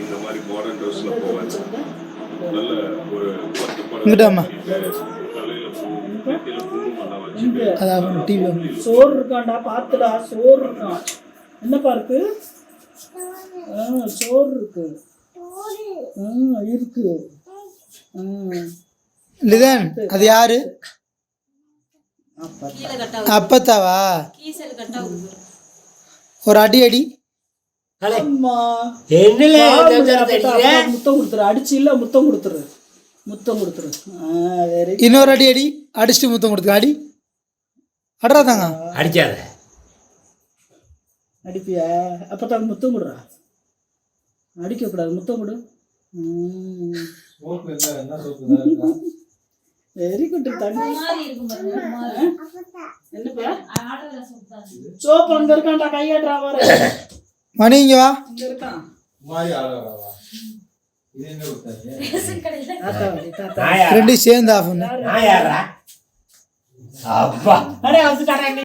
இந்த மாதிரி மாடர்ன் ட்ரெஸ்ல போவேன். நல்ல ஒரு 10 படம் இங்கிட்டாமா தலையில பூ நெத்தியில குங்குமம் வச்சுட்டு அதான் டிவி சோறு இருக்காண்டா பாத்துடா, சோறு இருக்கான். என்னப்பா இருக்கு? சோறு இருக்கு. இருக்கு. லிதன் அது யாரு? அப்பத்தாவா? ஒரு அடி அடி அம்மா என்னல முத்தம் கொடுத்துரு. அடிச்சு இல்ல முத்தம் கொடுத்துரு. முத்தம் கொடுத்துரு. வெரி இன்னொரு அடி அடி அடிச்சுட்டு முத்தம் கொடுத்து அடி அடறாதாங்க அடிக்காத அடிப்பியா? அப்பதான் முத்தம் கொடுறா. அடிக்க கூடாது, முத்தம் கொடு. Very good. தண்ணி என்னப்பா சோப்பு அங்க இருக்கான்டா, கையாடுறா வர. மணி இங்க வா. இங்க இருக்கான். ரெண்டு சேர்ந்து ஆஃப் பண்ணு. அப்பா அடே வந்துட்டாடா.